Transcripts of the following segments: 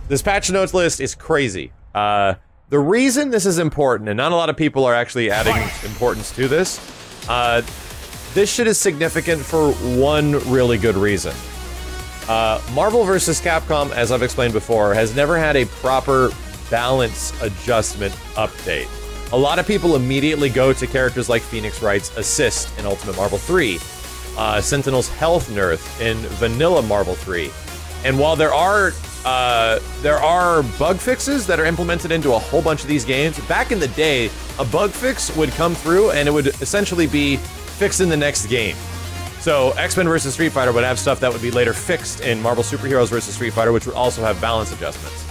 This patch notes list is crazy. The reason this is important, and not a lot of people are actually adding importance to this, this shit is significant for one really good reason. Marvel vs. Capcom, as I've explained before, has never had a proper balance adjustment update. A lot of people immediately go to characters like Phoenix Wright's Assist in Ultimate Marvel 3, Sentinel's Health Nerf in Vanilla Marvel 3, and while there are bug fixes that are implemented into a whole bunch of these games, back in the day, a bug fix would come through and it would essentially be fixed in the next game. So X-Men vs. Street Fighter would have stuff that would be later fixed in Marvel Superheroes vs. Street Fighter, which would also have balance adjustments.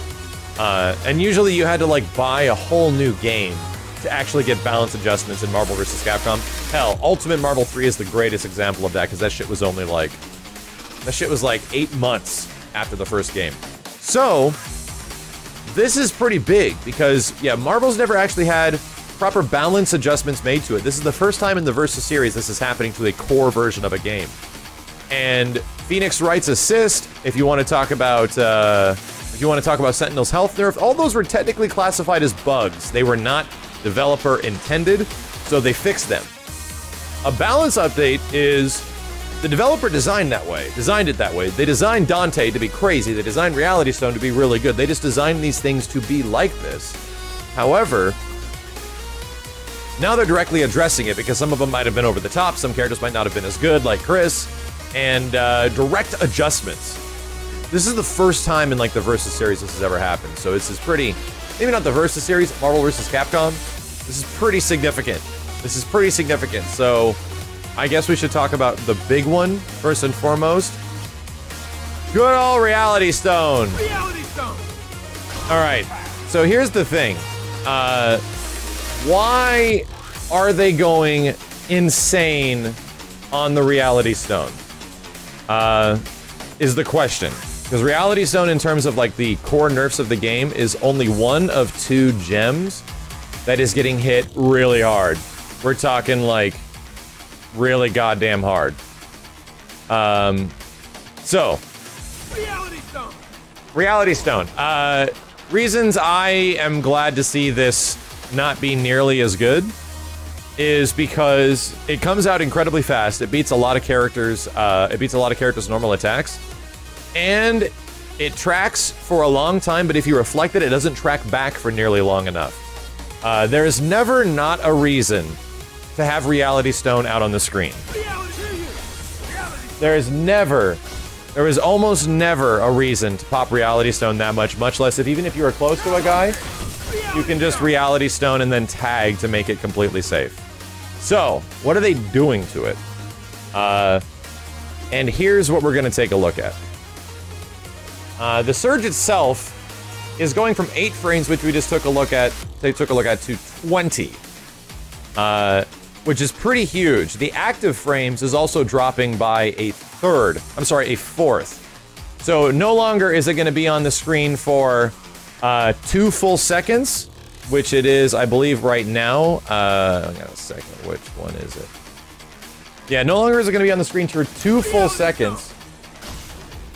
And usually you had to like buy a whole new game to actually get balance adjustments in Marvel vs. Capcom. Hell, Ultimate Marvel 3 is the greatest example of that, because that shit was only like... That shit was like 8 months after the first game. So, this is pretty big, because, yeah, Marvel's never actually had proper balance adjustments made to it. This is the first time in the Versus series this is happening to a core version of a game. And Phoenix Wright's Assist, if you want to talk about, Sentinel's Health Nerf, all those were technically classified as bugs. They were not developer intended, so they fixed them. A balance update is the developer designed it that way. They designed Dante to be crazy. They designed Reality Stone to be really good. They just designed these things to be like this. However, now they're directly addressing it, because some of them might have been over the top, some characters might not have been as good, like Chris, and direct adjustments. This is the first time in like the Versus series this has ever happened, so this is pretty, maybe not the Versus series, Marvel vs. Capcom, this is pretty significant. This is pretty significant, so I guess we should talk about the big one, first and foremost. Good old Reality Stone! Reality Stone! Alright, so here's the thing. Why are they going insane on the Reality Stone? Is the question. Because Reality Stone, in terms of like the core nerfs of the game, is only one of 2 gems that is getting hit really hard. We're talking like really goddamn hard. So Reality Stone. Reality Stone. Reasons I am glad to see this not be nearly as good is because it comes out incredibly fast. It beats a lot of characters. Normal attacks, and it tracks for a long time. But if you reflect it, it doesn't track back for nearly long enough. There is never not a reason to have Reality Stone out on the screen. There is almost never a reason to pop Reality Stone that much less if even if you are close to a guy, you can just Reality Stone and then tag to make it completely safe. So, what are they doing to it? And here's what we're gonna take a look at. The surge itself is going from 8 frames, which we just took a look at, to 20. Which is pretty huge. The active frames is also dropping by a fourth. So no longer is it going to be on the screen for 2 full seconds, which it is, I believe, right now. I got a second. Which one is it? Yeah, no longer is it going to be on the screen for 2 full seconds.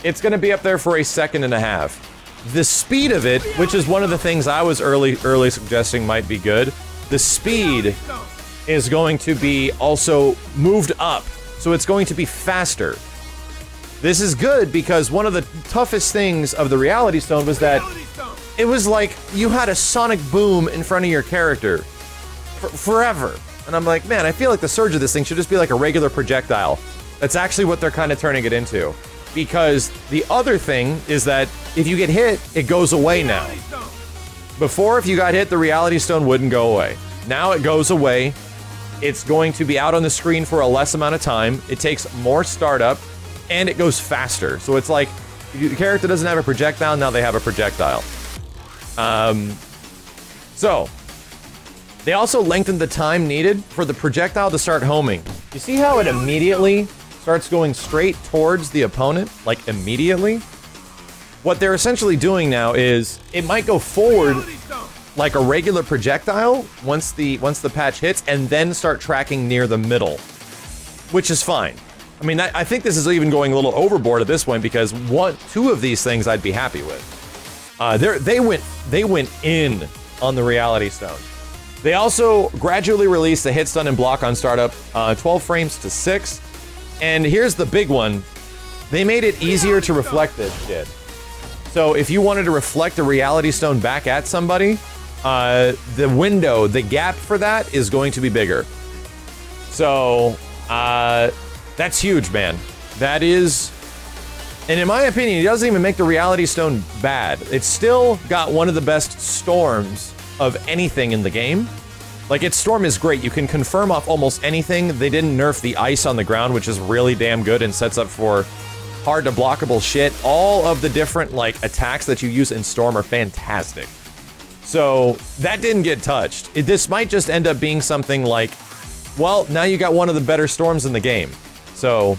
It's going to be up there for 1.5 seconds. The speed of it, which is one of the things I was early suggesting might be good, the speed is going to be also moved up, so it's going to be faster. This is good because one of the toughest things of the Reality Stone was that it was like you had a sonic boom in front of your character forever. And I'm like, man, I feel like the surge of this thing should just be like a regular projectile. That's actually what they're kind of turning it into. Because the other thing is that if you get hit, it goes away now. Before, if you got hit, the Reality Stone wouldn't go away. Now it goes away. It's going to be out on the screen for a less amount of time. It takes more startup, and it goes faster. So it's like, if the character doesn't have a projectile, now they have a projectile. So, they also lengthened the time needed for the projectile to start homing. You see how it immediately starts going straight towards the opponent? Like, immediately? What they're essentially doing now is, it might go forward like a regular projectile once the patch hits, and then start tracking near the middle, which is fine. I mean, I think this is even going a little overboard at this point, because 2 of these things I'd be happy with. They went in on the Reality Stone. They also gradually released the hit, stun, and block on startup, 12 frames to 6. And here's the big one. They made it easier to reflect this shit. So if you wanted to reflect a Reality Stone back at somebody, the window, the gap for that is going to be bigger. So, that's huge, man. That is... And in my opinion, it doesn't even make the Reality Stone bad. It's still got one of the best storms of anything in the game. Like, its storm is great. You can confirm off almost anything. They didn't nerf the ice on the ground, which is really damn good and sets up for hard to blockable shit. All of the different, like, attacks that you use in Storm are fantastic. So, that didn't get touched. This might just end up being something like, well, now you got one of the better storms in the game. So,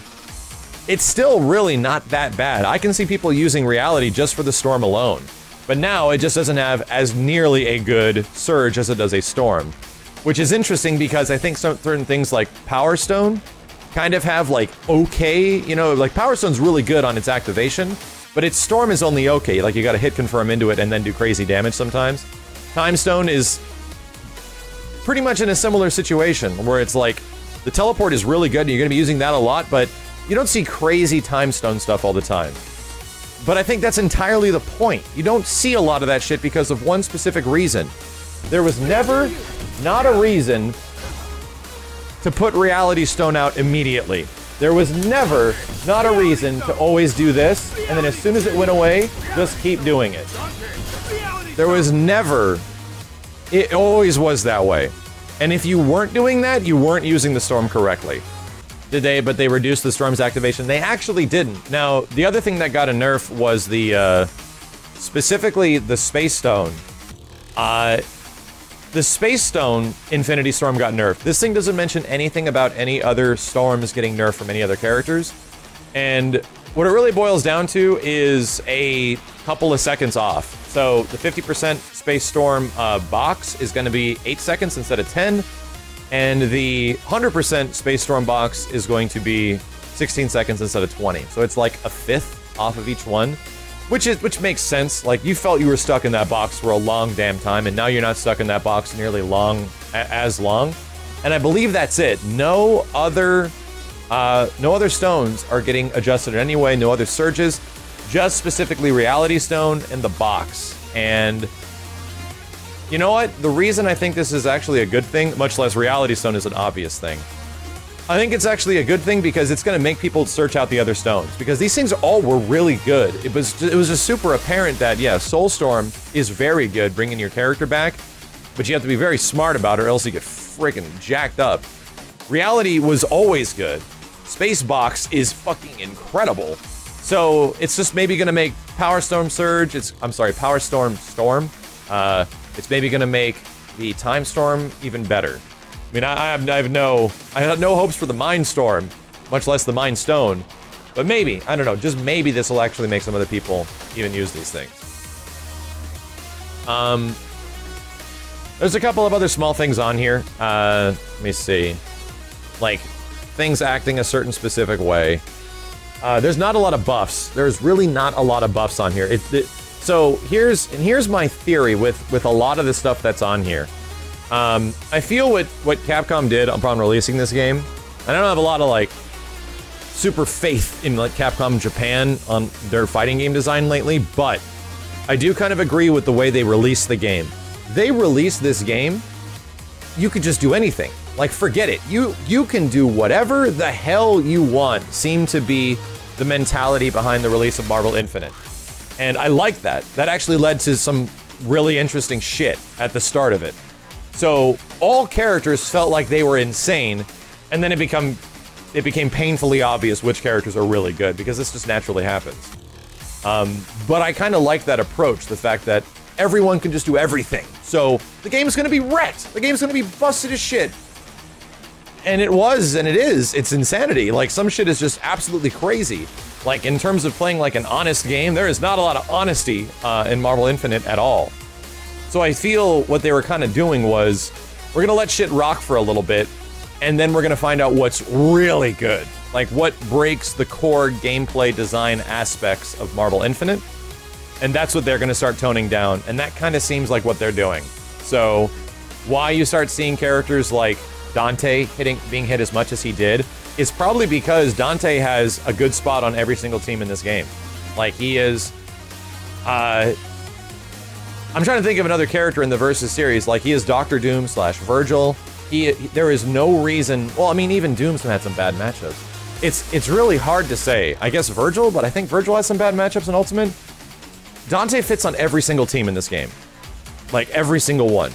it's still really not that bad. I can see people using Reality just for the Storm alone. But now, it just doesn't have as nearly a good Surge as it does a Storm. Which is interesting because I think certain things like Power Stone kind of have, like, okay, you know, like, Power Stone's really good on its activation, but its Storm is only okay. Like, you gotta hit confirm into it and then do crazy damage sometimes. Time Stone is pretty much in a similar situation, where it's like, the teleport is really good and you're gonna be using that a lot, but you don't see crazy Time Stone stuff all the time. But I think that's entirely the point. You don't see a lot of that shit because of one specific reason. There was never, not a reason, to put Reality Stone out immediately. There was never, not a reason to always do this, and then as soon as it went away, just keep doing it. There was never, it always was that way. And if you weren't doing that, you weren't using the Storm correctly. But they reduced the Storm's activation. They actually didn't. Now, the other thing that got a nerf was the, specifically the Space Stone. The Space Stone Infinity Storm got nerfed. This thing doesn't mention anything about any other storms getting nerfed from any other characters. And what it really boils down to is a couple of seconds off. So the 50% Space Storm box is going to be 8 seconds instead of 10. And the 100% Space Storm box is going to be 16 seconds instead of 20. So it's like a fifth off of each one, which makes sense. Like, you felt you were stuck in that box for a long damn time, and now you're not stuck in that box nearly as long. And I believe that's it. No other stones are getting adjusted in any way. No other surges, just specifically Reality Stone and the box. And you know what? The reason I think this is actually a good thing, much less Reality Stone is an obvious thing. I think it's actually a good thing because it's going to make people search out the other stones. Because these things all were really good. It was just super apparent that, yeah, Soulstorm is very good bringing your character back. But you have to be very smart about it or else you get freaking jacked up. Reality was always good. Space Box is fucking incredible. So it's just maybe going to make Power Storm Surge. Power Storm Storm. It's maybe going to make the Time Storm even better. I mean, I have no hopes for the Mind Storm, much less the Mind Stone. But maybe, I don't know, just maybe this will actually make some other people even use these things. There's a couple of other small things on here. Let me see. Like, things acting a certain specific way. There's not a lot of buffs. There's really not a lot of buffs on here. So here's my theory with a lot of the stuff that's on here. I feel what Capcom did upon releasing this game, and I don't have a lot of, like, super faith in, like, Capcom Japan on their fighting game design lately, but I do kind of agree with the way they released the game. They released this game, you could just do anything. Like, forget it. You can do whatever the hell you want, seemed to be the mentality behind the release of Marvel Infinite. And I like that. That actually led to some really interesting shit at the start of it. So all characters felt like they were insane, and then it became painfully obvious which characters are really good, because this just naturally happens. But I kind of like that approach, the fact that everyone can just do everything. So the game's gonna be wrecked. The game's gonna be busted as shit. And it was, and it is. It's insanity. Like, some shit is just absolutely crazy. Like, in terms of playing, like, an honest game, there is not a lot of honesty in Marvel Infinite at all. So I feel what they were kind of doing was, we're gonna let shit rock for a little bit, and then we're gonna find out what's really good. Like, what breaks the core gameplay design aspects of Marvel Infinite. And that's what they're going to start toning down, and that kind of seems like what they're doing. So, why you start seeing characters like Dante being hit as much as he did is probably because Dante has a good spot on every single team in this game. Like, he is... I'm trying to think of another character in the Versus series. Like, he is Dr. Doom / Virgil. There is no reason... Well, I mean, even Doom's had some bad matchups. It's really hard to say. I guess Virgil, but I think Virgil has some bad matchups in Ultimate. Dante fits on every single team in this game. Like, every single one.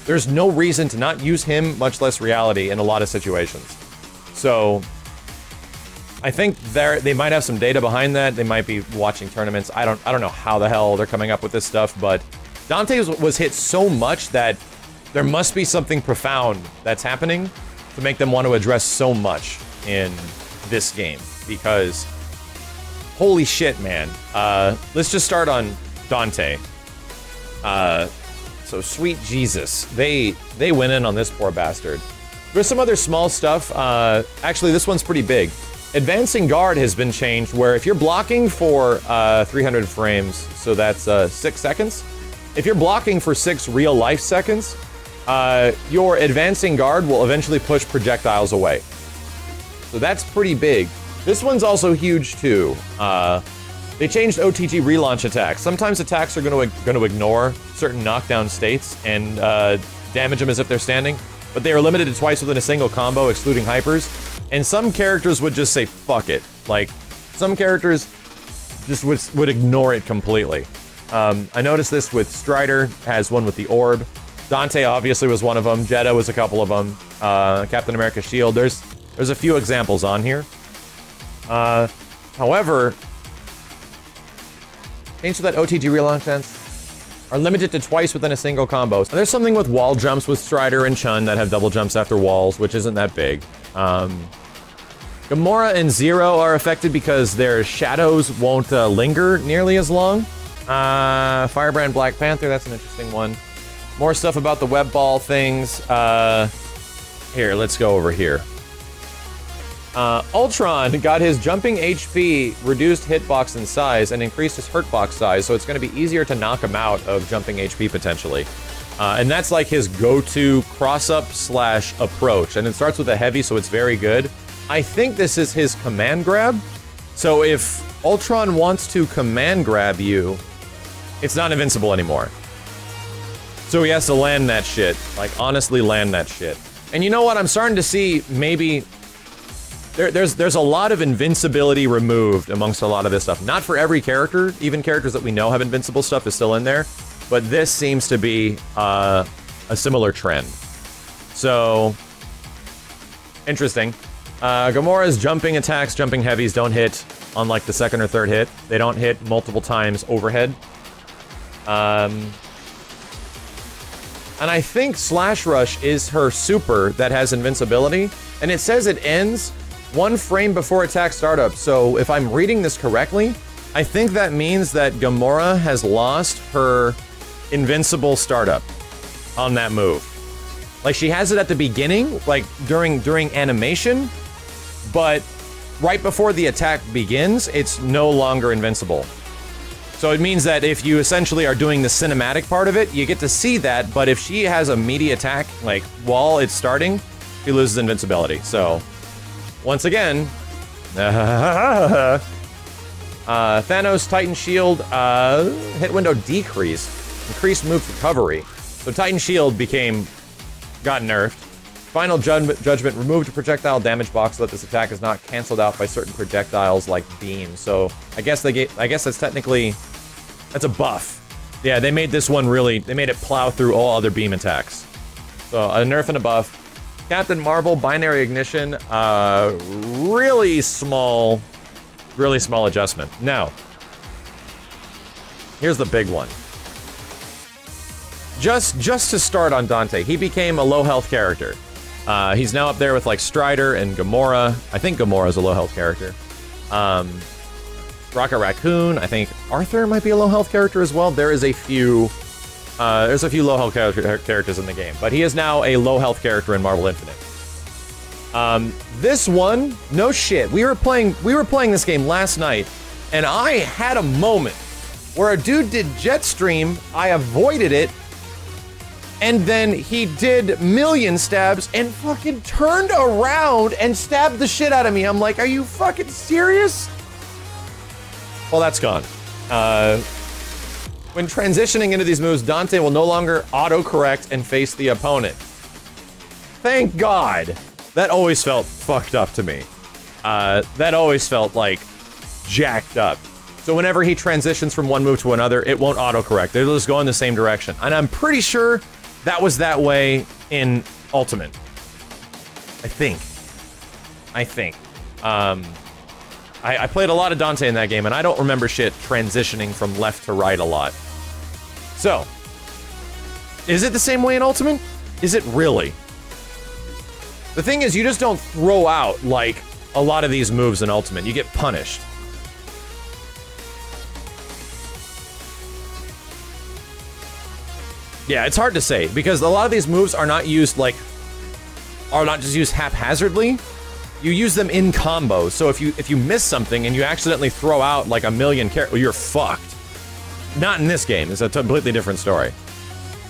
There's no reason to not use him, much less reality, in a lot of situations. So, I think they might have some data behind that. They might be watching tournaments. I don't know how the hell they're coming up with this stuff, but Dante was hit so much that there must be something profound that's happening to make them want to address so much in this game, because holy shit, man. Let's just start on Dante. So sweet Jesus. They went in on this poor bastard. There's some other small stuff. Actually, this one's pretty big. Advancing guard has been changed, where if you're blocking for 300 frames, so that's 6 seconds. If you're blocking for 6 real-life seconds, your advancing guard will eventually push projectiles away. So that's pretty big. This one's also huge, too. They changed OTG relaunch attacks. Sometimes attacks are going to ignore certain knockdown states and damage them as if they're standing, but they are limited to twice within a single combo, excluding hypers. And some characters would just say, fuck it. Like, some characters just would ignore it completely. I noticed this with Strider, has one with the orb. Dante obviously was one of them. Jeddah was a couple of them. Captain America Shield. There's a few examples on here. However, change to that OTG relaunch sense are limited to twice within a single combo. So there's something with wall jumps with Strider and Chun that have double jumps after walls, which isn't that big. Gamora and Zero are affected because their shadows won't linger nearly as long. Firebrand Black Panther, that's an interesting one. More stuff about the web ball things. Here, let's go over here. Ultron got his jumping HP reduced hitbox in size and increased his hurtbox size, so it's going to be easier to knock him out of jumping HP potentially. And that's like his go-to cross-up / approach, and it starts with a heavy, so it's very good. I think this is his command grab, so if Ultron wants to command grab you, it's not invincible anymore. So he has to land that shit, like honestly land that shit. And you know what, I'm starting to see maybe... There's a lot of invincibility removed amongst a lot of this stuff. Not for every character, even characters that we know have invincible stuff is still in there, but this seems to be a similar trend. So, interesting. Gamora's jumping attacks, jumping heavies don't hit on like the second or third hit. They don't hit multiple times overhead. And I think Slash Rush is her super that has invincibility, and it says it ends 1 frame before attack startup, so if I'm reading this correctly, I think that means that Gamora has lost her invincible startup on that move. Like, she has it at the beginning, like during animation, but right before the attack begins, it's no longer invincible. So it means that if you essentially are doing the cinematic part of it, you get to see that, but if she has a meaty attack, like, while it's starting, she loses invincibility, so... Once again, Thanos Titan Shield hit window decrease, increased move recovery. So Titan Shield got nerfed. Final Judgment removed a projectile damage box so that this attack is not canceled out by certain projectiles like beams. So I guess that's technically, that's a buff. Yeah, they made this one they made it plow through all other beam attacks. So a nerf and a buff. Captain Marvel, Binary Ignition, really small adjustment. Now, here's the big one. Just to start on Dante, he became a low health character. He's now up there with like Strider and Gamora. I think Gamora's a low health character. Rocket Raccoon, I think Arthur might be a low health character as well. There's a few low health characters in the game, but he is now a low health character in Marvel Infinite. This one, no shit. We were playing this game last night, and I had a moment where a dude did jet stream, I avoided it, and then he did million stabs and fucking turned around and stabbed the shit out of me. I'm like, are you fucking serious? Well, that's gone. When transitioning into these moves, Dante will no longer autocorrect and face the opponent. Thank God. That always felt fucked up to me. That always felt like jacked up. So whenever he transitions from one move to another, it won't autocorrect. They'll just go in the same direction. And I'm pretty sure that was that way in Ultimate. I think. I played a lot of Dante in that game, and I don't remember shit transitioning from left to right a lot. So, is it the same way in Ultimate? Is it really? The thing is, you just don't throw out, like, a lot of these moves in Ultimate. You get punished. Yeah, it's hard to say, because a lot of these moves are not used, like, are not just used haphazardly. You use them in combos, so if you miss something and you accidentally throw out, like, a million well, you're fucked. Not in this game, it's a completely different story.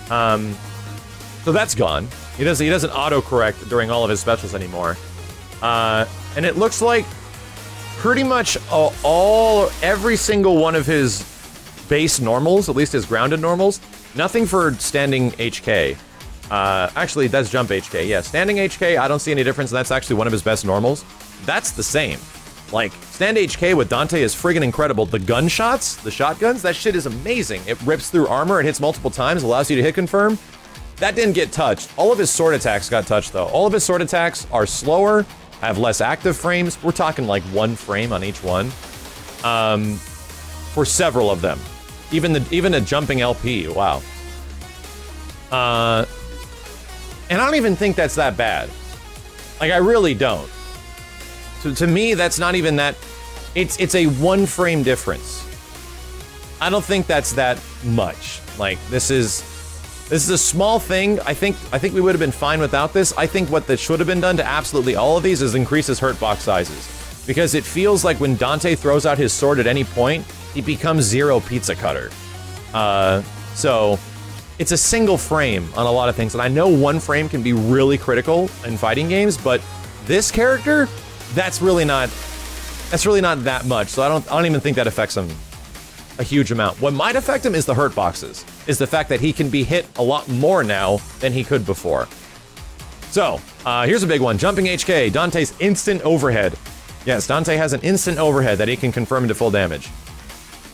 So that's gone. He doesn't autocorrect during all of his specials anymore. And it looks like pretty much every single one of his base normals, at least his grounded normals, nothing for standing HK. Actually, that's jump HK. Yeah, standing HK, I don't see any difference, and that's actually one of his best normals. That's the same. Like, stand HK with Dante is friggin' incredible. The gunshots, the shotguns, that shit is amazing. It rips through armor, it hits multiple times, allows you to hit confirm. That didn't get touched. All of his sword attacks got touched, though. All of his sword attacks are slower, have less active frames. We're talking like 1 frame on each one. For several of them. Even a jumping LP, wow. And I don't even think that's that bad. Like, I really don't. So to me, that's not even that... It's a 1 frame difference. I don't think that's that much. Like, this is a small thing. I think we would have been fine without this. I think what that should have been done to absolutely all of these is increase his hurt box sizes. Because it feels like when Dante throws out his sword at any point, he becomes zero pizza cutter. So... It's a single frame on a lot of things, and I know 1 frame can be really critical in fighting games, but this character, that's really not that much, so I don't even think that affects him a huge amount. What might affect him is the hurt boxes, is the fact that he can be hit a lot more now than he could before. So, here's a big one. Jumping HK, Dante's instant overhead. Yes, Dante has an instant overhead that he can confirm into full damage.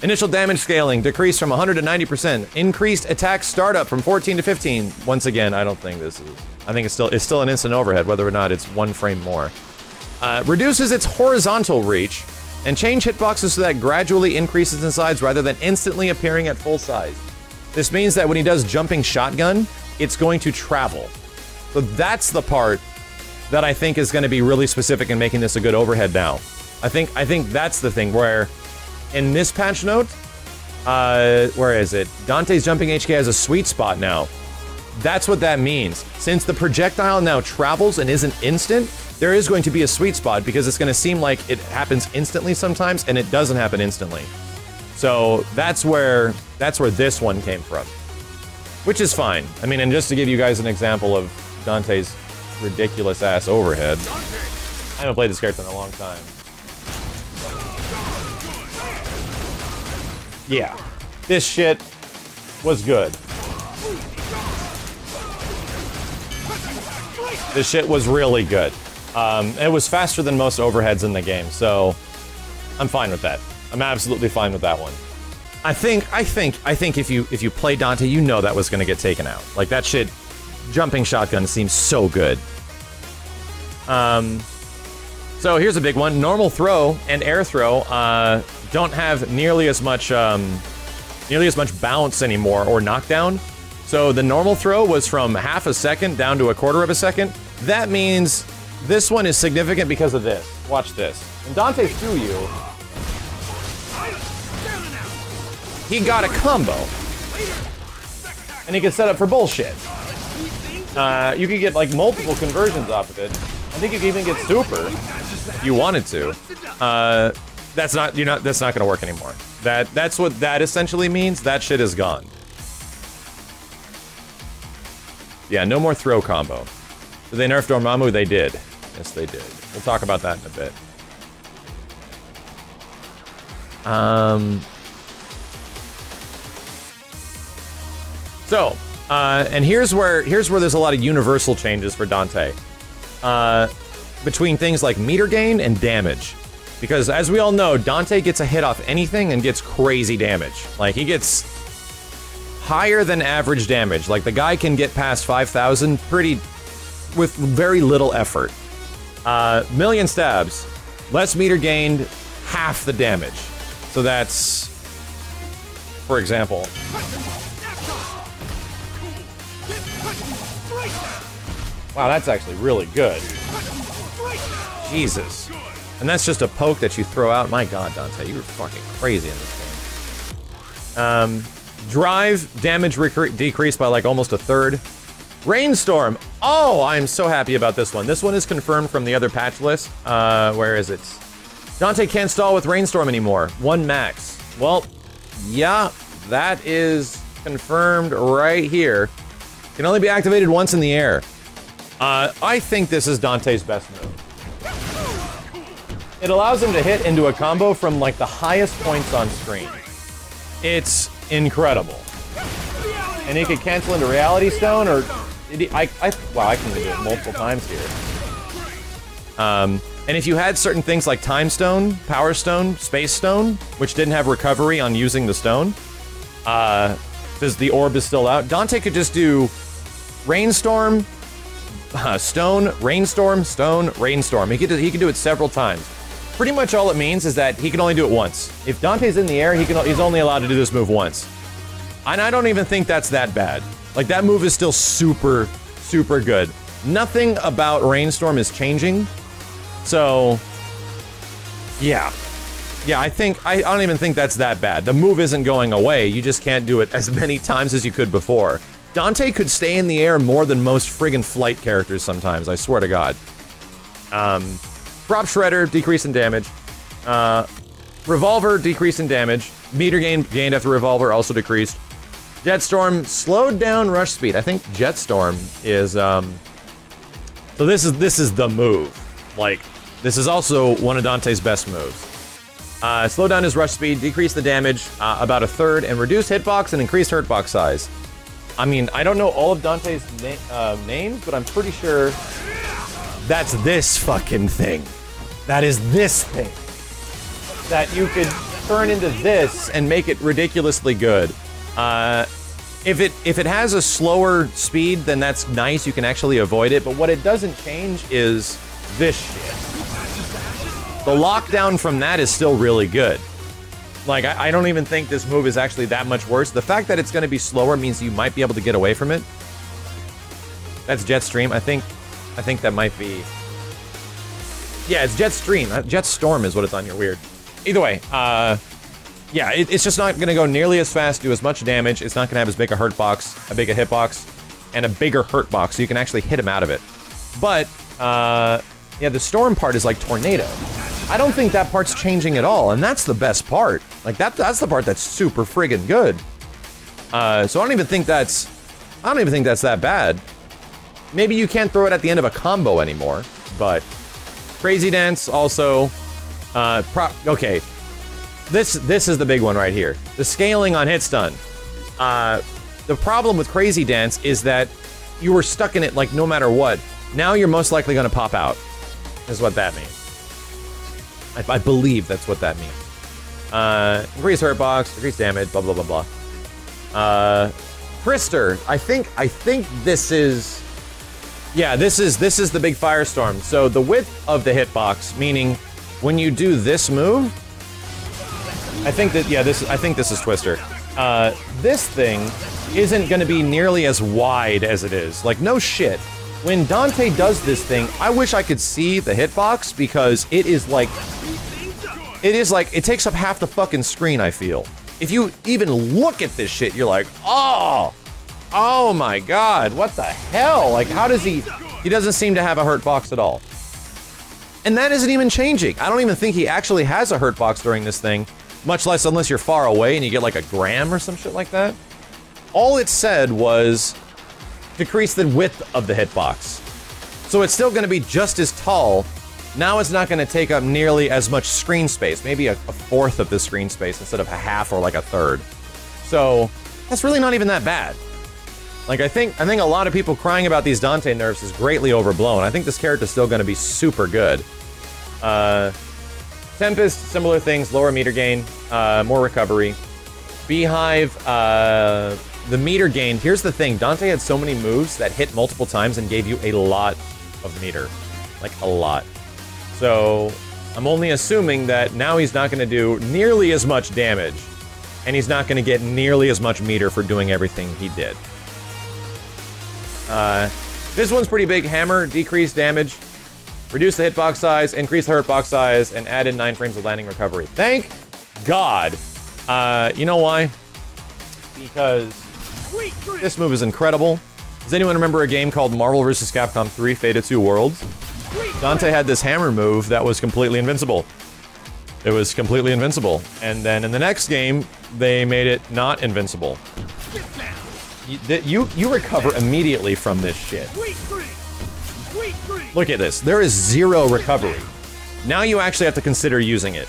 Initial damage scaling decreased from 100 to 90%. Increased attack startup from 14 to 15. Once again, I don't think this is... I think it's still an instant overhead, whether or not it's 1 frame more. Reduces its horizontal reach, and change hitboxes so that gradually increases in size rather than instantly appearing at full size. This means that when he does jumping shotgun, it's going to travel. So that's the part that I think is going to be really specific in making this a good overhead now. I think that's the thing where... In this patch note, where is it? Dante's jumping HK has a sweet spot now. That's what that means. Since the projectile now travels and isn't instant, there is going to be a sweet spot because it's going to seem like it happens instantly sometimes, and it doesn't happen instantly. So that's where this one came from. Which is fine. I mean, and just to give you guys an example of Dante's ridiculous-ass overhead. I haven't played this character in a long time. Yeah, this shit was good. This shit was really good. It was faster than most overheads in the game, so I'm fine with that. I'm absolutely fine with that one. I think if you play Dante, you know that was gonna get taken out. Like, that shit, jumping shotgun seems so good. So here's a big one. Normal throw and air throw don't have nearly as much bounce anymore or knockdown. So the normal throw was from half a second down to a quarter of a second. That means this one is significant because of this. Watch this. When Dante threw you, he got a combo. And he can set up for bullshit. You could get like multiple conversions off of it. I think you can even get super if you wanted to. That's not gonna work anymore. That's what that essentially means. That shit is gone. Yeah, no more throw combo. Did they nerf Dormammu? They did. Yes, they did. We'll talk about that in a bit. And here's where there's a lot of universal changes for Dante. Between things like meter gain and damage. Because as we all know, Dante gets a hit off anything and gets crazy damage. Like, he gets higher than average damage. Like, the guy can get past 5,000 with very little effort. Million stabs, less meter gained, half the damage. So that's, for example. Wow, that's actually really good. Jesus. And that's just a poke that you throw out. My god, Dante, you were fucking crazy in this game. Drive damage decreased by like almost a third. Rainstorm. Oh, I'm so happy about this one. This one is confirmed from the other patch list. Where is it? Dante can't stall with Rainstorm anymore. 1 max. Well, yeah, that is confirmed right here. Can only be activated once in the air. I think this is Dante's best move. It allows him to hit into a combo from like the highest points on screen. It's incredible. And he could cancel into Reality Stone, or wow, I can do it multiple times here. And if you had certain things like Time Stone, Power Stone, Space Stone, which didn't have recovery on using the stone, because the orb is still out, Dante could just do Rainstorm, Stone, Rainstorm, Stone, Rainstorm. He could do it several times. Pretty much all it means is that he can only do it once. If Dante's in the air, he's only allowed to do this move once. And I don't even think that's that bad. Like, that move is still super, super good. Nothing about Rainstorm is changing. So, yeah. Yeah, I don't even think that's that bad. The move isn't going away, you just can't do it as many times as you could before. Dante could stay in the air more than most friggin' flight characters sometimes, I swear to God. Prop Shredder, decrease in damage. Revolver, decrease in damage. Meter gained after Revolver, also decreased. Jetstorm, slowed down rush speed. I think Jetstorm is, so this is the move. Like, this is also one of Dante's best moves. Slow down his rush speed, decrease the damage about a third, and reduce hitbox and increase hurtbox size. I mean, I don't know all of Dante's names, but I'm pretty sure that's this fucking thing. That is this thing. That you could turn into this and make it ridiculously good. If it has a slower speed, then that's nice. You can actually avoid it. But what it doesn't change is this shit. The lockdown from that is still really good. Like, I don't even think this move is actually that much worse. The fact that it's going to be slower means you might be able to get away from it. That's Jetstream. I think that might be... Yeah, it's Jetstream. Jetstorm is what it's on here. Weird. Either way, yeah, it's just not going to go nearly as fast, do as much damage. It's not going to have as big a hitbox, and a bigger hurt box, so you can actually hit him out of it. But, yeah, the storm part is like Tornado. I don't think that part's changing at all, and that's the best part. Like, that's the part that's super friggin' good. So I don't even think that's that bad. Maybe you can't throw it at the end of a combo anymore, but Crazy Dance also, okay. This is the big one right here. The scaling on hit stun. The problem with Crazy Dance is that you were stuck in it like no matter what. Now you're most likely gonna pop out, is what that means. I believe that's what that means. Increase hurt box, decrease damage, blah blah blah blah. Krister, I think this is, yeah, this is the big firestorm. So the width of the hitbox, meaning when you do this move, I think this is Twister. This thing isn't gonna be nearly as wide as it is. Like, no shit. When Dante does this thing, I wish I could see the hitbox because it takes up half the fucking screen, I feel. If you even look at this shit, you're like, oh my god, what the hell? Like, how does he doesn't seem to have a hurt box at all. And that isn't even changing. I don't even think he actually has a hurt box during this thing. much less unless you're far away and you get like a gram or some shit like that. All it said was decrease the width of the hitbox. So it's still gonna be just as tall. Now it's not gonna take up nearly as much screen space, maybe a fourth of the screen space instead of a half or like a third. So that's really not even that bad. Like, I think a lot of people crying about these Dante nerfs is greatly overblown. I think this character's still gonna be super good. Tempest, similar things, lower meter gain, more recovery. Beehive, the meter gain, here's the thing, Dante had so many moves that hit multiple times and gave you a lot of meter. Like, a lot. So, I'm only assuming that now he's not gonna do nearly as much damage, and he's not gonna get nearly as much meter for doing everything he did. This one's pretty big. Hammer, decrease damage, reduce the hitbox size, increase the hurtbox size, and add in 9 frames of landing recovery. Thank God. You know why? Because this move is incredible. Does anyone remember a game called Marvel vs. Capcom 3 Fate of Two Worlds? Dante had this hammer move that was completely invincible. It was completely invincible. And then in the next game, they made it not invincible. You recover immediately from this shit. Look at this. There is 0 recovery. Now you actually have to consider using it.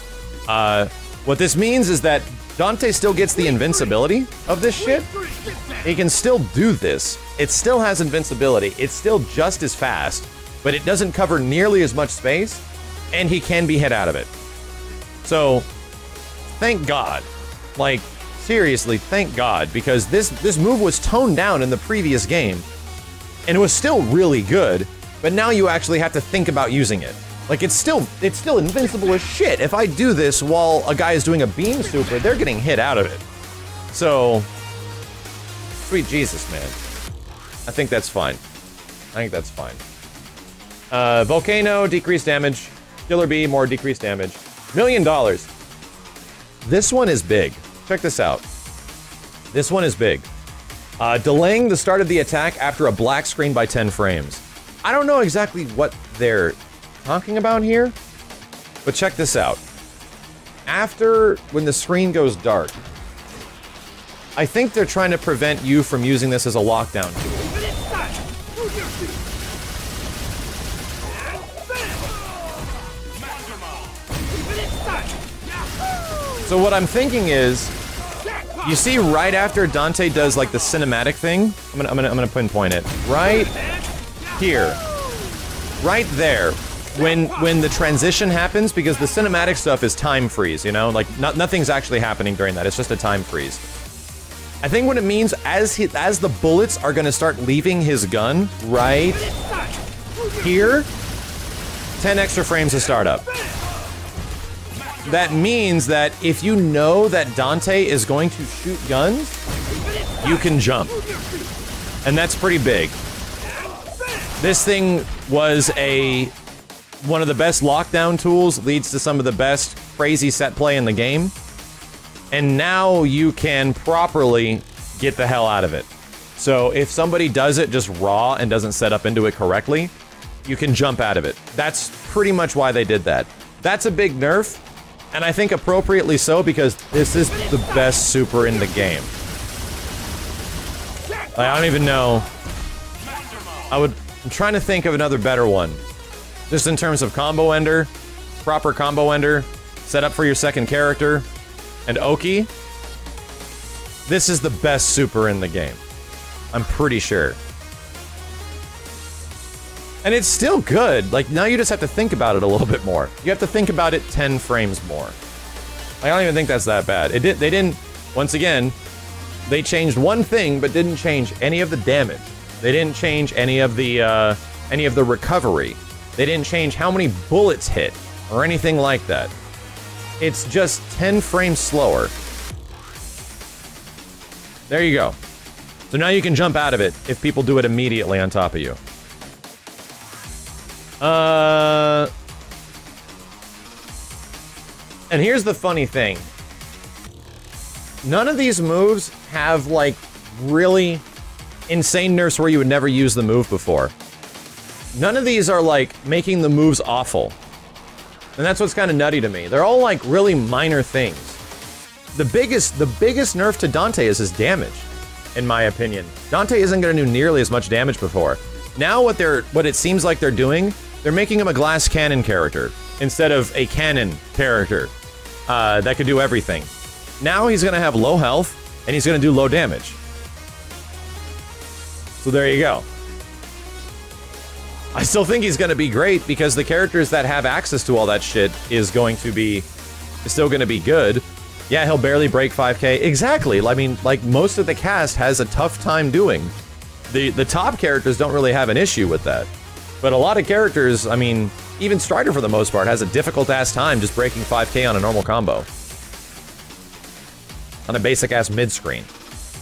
What this means is that Dante still gets the invincibility of this shit. He can still do this. It still has invincibility. It's still just as fast, but it doesn't cover nearly as much space, and he can be hit out of it. So, thank God. Like, seriously, thank God, because this move was toned down in the previous game, and it was still really good, but now you actually have to think about using it. Like, it's still invincible as shit. If I do this while a guy is doing a beam super, they're getting hit out of it. So, sweet Jesus, man. I think that's fine. I think that's fine. Volcano, decreased damage. Killer Bee, more decreased damage. $1 million. This one is big. Check this out. This one is big. Delaying the start of the attack after a black screen by 10 frames. I don't know exactly what they're talking about here, but check this out. After, when the screen goes dark, I think they're trying to prevent you from using this as a lockdown tool. So what I'm thinking is, you see right after Dante does like the cinematic thing, I'm gonna pinpoint it. Right here. Right there. When the transition happens, because the cinematic stuff is time freeze, you know? Like, nothing's actually happening during that, it's just a time freeze. I think what it means, as the bullets are gonna start leaving his gun, right here, 10 extra frames to start up. That means that if you know that Dante is going to shoot guns, you can jump. And that's pretty big. This thing was one of the best lockdown tools, leads to some of the best crazy set play in the game. And now you can properly get the hell out of it. So if somebody does it just raw and doesn't set up into it correctly, you can jump out of it. That's pretty much why they did that. That's a big nerf, and I think appropriately so, because this is the best super in the game. Like, I don't even know. I'm trying to think of another better one. Just in terms of combo ender, proper combo ender, set up for your second character, and Oki. This is the best super in the game. I'm pretty sure. And it's still good. Like, now you just have to think about it a little bit more. You have to think about it 10 frames more. I don't even think that's that bad. They didn't, once again, they changed one thing, but didn't change any of the damage. They didn't change any of the recovery. They didn't change how many bullets hit, or anything like that. It's just 10 frames slower. There you go. So now you can jump out of it if people do it immediately on top of you. And here's the funny thing. None of these moves have, like, really insane nerfs where you would never use the move before. None of these are, like, making the moves awful. And that's what's kind of nutty to me. They're all, like, really minor things. the biggest nerf to Dante is his damage, in my opinion. Dante isn't going to do nearly as much damage before. Now what it seems like they're doing, they're making him a glass cannon character instead of a cannon character that could do everything. Now he's going to have low health and he's going to do low damage. So there you go. I still think he's going to be great because the characters that have access to all that shit is still going to be good. Yeah, he'll barely break 5K. Exactly. I mean, like, most of the cast has a tough time doing. The top characters don't really have an issue with that. But a lot of characters, I mean, even Strider for the most part has a difficult-ass time just breaking 5K on a normal combo. On a basic-ass mid-screen.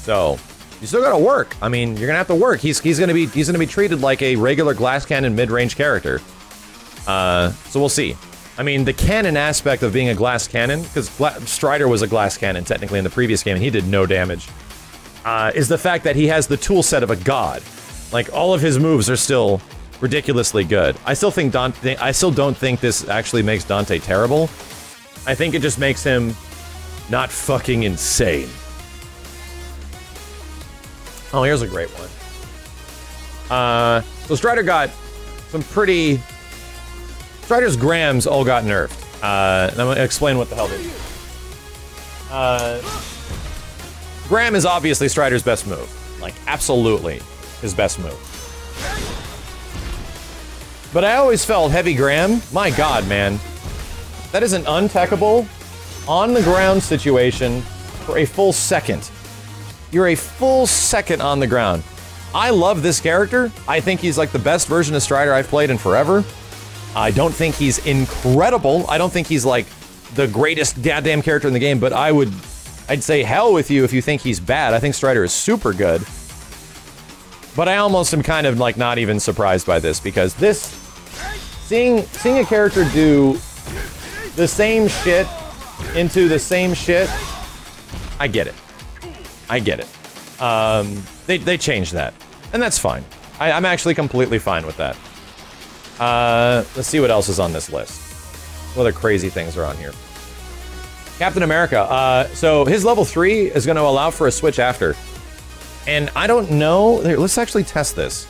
So, you still gotta work. I mean, you're gonna have to work. He's gonna be treated like a regular glass cannon mid-range character. So we'll see. I mean, the cannon aspect of being a glass cannon, because Strider was a glass cannon technically in the previous game and he did no damage, is the fact that he has the tool set of a god. Like, all of his moves are still ridiculously good. I still don't think this actually makes Dante terrible. I think it just makes him not fucking insane. Oh, here's a great one. So Strider got some pretty... Strider's grams all got nerfed. And I'm gonna explain what the hell they do. Gram is obviously Strider's best move. Like, absolutely his best move. But I always felt heavy Gram, my god, man. That is an untechable, on-the-ground situation for a full second. You're a full second on the ground. I love this character. I think he's like the best version of Strider I've played in forever. I don't think he's incredible. I don't think he's like the greatest goddamn character in the game, but I'd say hell with you if you think he's bad. I think Strider is super good. But I almost am kind of like not even surprised by this because seeing a character do the same shit into the same shit, I get it. I get it. They changed that, and that's fine. I'm actually completely fine with that. Let's see what else is on this list. What other crazy things are on here? Captain America. So his level 3 is going to allow for a switch after. And I don't know. Here, let's actually test this.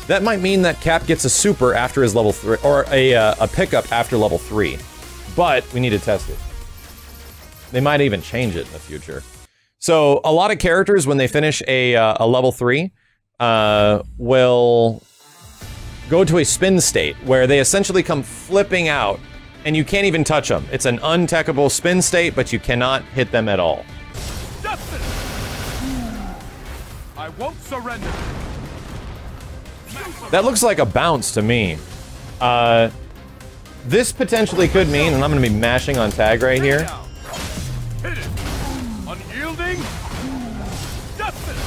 That might mean that Cap gets a super after his level 3, or a pickup after level 3. But we need to test it. They might even change it in the future. So a lot of characters, when they finish a level 3, will go to a spin state where they essentially come flipping out and you can't even touch them. It's an untechable spin state, but you cannot hit them at all. Justice! I won't surrender. That looks like a bounce to me. This potentially could mean, and I'm going to be mashing on tag right here. Hit it. Unyielding. Justice.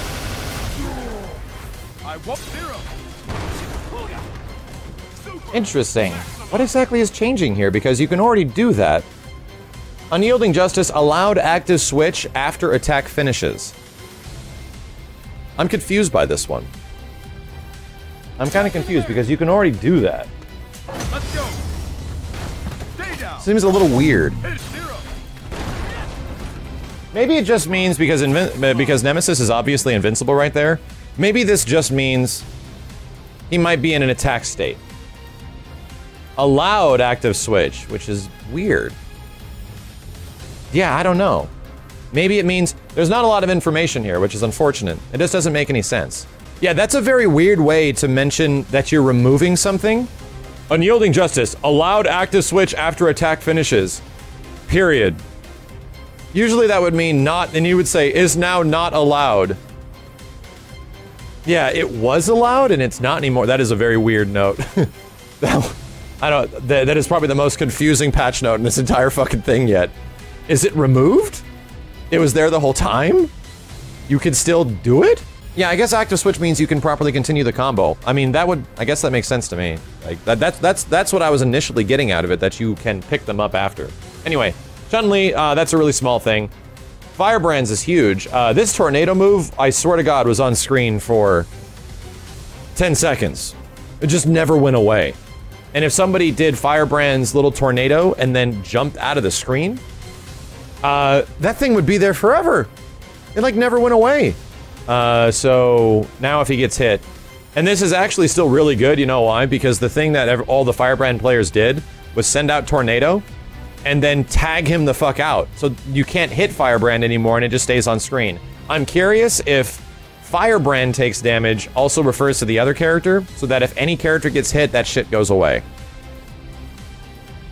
I won't zero. Interesting. What exactly is changing here? Because you can already do that. Unyielding Justice allowed active switch after attack finishes. I'm confused by this one. I'm kind of confused because you can already do that. Let's go. Stay down. Seems a little weird. Hit zero. Maybe it just means because Nemesis is obviously invincible right there. Maybe this just means he might be in an attack state. Allowed active switch, which is weird. Yeah, I don't know. Maybe it means there's not a lot of information here, which is unfortunate. It just doesn't make any sense. Yeah, that's a very weird way to mention that you're removing something. Unyielding Justice, allowed active switch after attack finishes. Period. Usually that would mean not, and you would say, is now not allowed. Yeah, it was allowed and it's not anymore. That is a very weird note. That is probably the most confusing patch note in this entire fucking thing yet. Is it removed? It was there the whole time? You can still do it? Yeah, I guess active switch means you can properly continue the combo. I mean, I guess that makes sense to me. Like, that's what I was initially getting out of it, that you can pick them up after. Anyway, Chun-Li, that's a really small thing. Firebrands is huge. This tornado move, I swear to God, was on screen for 10 seconds. It just never went away. And if somebody did Firebrand's little tornado and then jumped out of the screen, that thing would be there forever. It like never went away. So now if he gets hit, and this is actually still really good, you know why? Because the thing that all the Firebrand players did was send out Tornado and then tag him the fuck out. So you can't hit Firebrand anymore and it just stays on screen. I'm curious if Firebrand takes damage also refers to the other character, so that if any character gets hit, that shit goes away.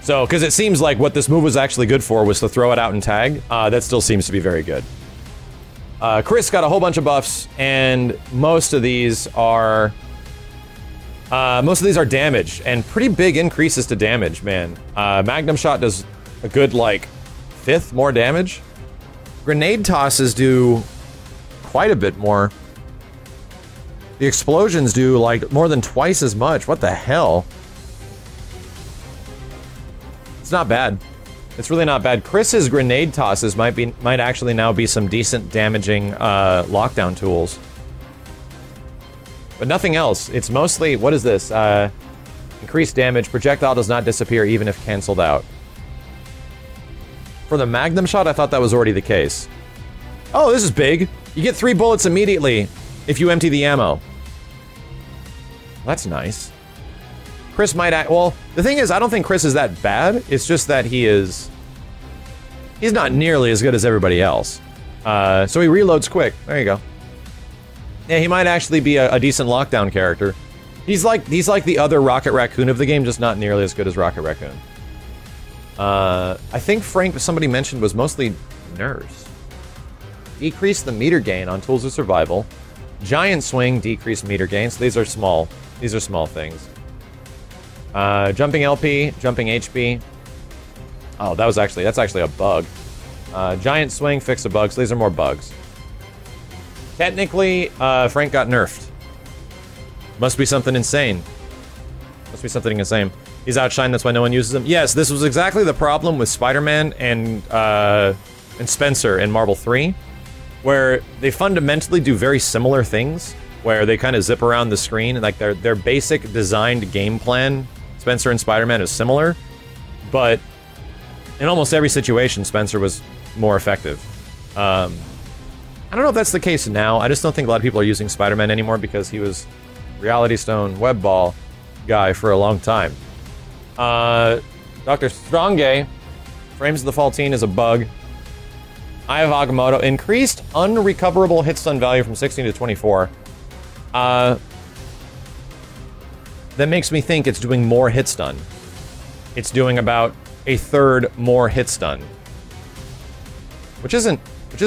So, because it seems like what this move was actually good for was to throw it out and tag. That still seems to be very good. Chris got a whole bunch of buffs, and most of these are damage, and pretty big increases to damage, man. Magnum Shot does a good, like, 5th more damage. Grenade tosses do quite a bit more. The explosions do, like, more than twice as much. What the hell? It's not bad. It's really not bad. Chris's grenade tosses might actually now be some decent damaging lockdown tools. But nothing else. It's mostly, what is this? Increased damage. Projectile does not disappear even if cancelled out. For the Magnum Shot, I thought that was already the case. Oh, this is big. You get 3 bullets immediately if you empty the ammo. That's nice. Chris might act, well, the thing is, I don't think Chris is that bad. It's just that he's not nearly as good as everybody else. So he reloads quick. There you go. Yeah, he might actually be a decent lockdown character. He's like the other Rocket Raccoon of the game, just not nearly as good as Rocket Raccoon. I think Frank, somebody mentioned, was mostly nerfs. Decrease the meter gain on Tools of Survival. Giant Swing, decrease meter gain. So these are small. These are small things. Jumping LP, jumping HP. Oh, that's actually a bug. Giant Swing, fix a bug. So these are more bugs. Technically, Frank got nerfed. Must be something insane. Must be something insane. He's outshined, that's why no one uses him. Yes, this was exactly the problem with Spider-Man and Spencer in Marvel 3, where they fundamentally do very similar things, where they kind of zip around the screen, and like their basic designed game plan, Spencer and Spider-Man, is similar, but in almost every situation, Spencer was more effective. I don't know if that's the case now. I just don't think a lot of people are using Spider-Man anymore because he was Reality Stone Web Ball guy for a long time. Dr. Strongay, Frames of the Faultine is a bug. I have Agamotto. Increased unrecoverable hit stun value from 16 to 24. That makes me think it's doing more hit stun. It's doing about a third more hit stun. Which is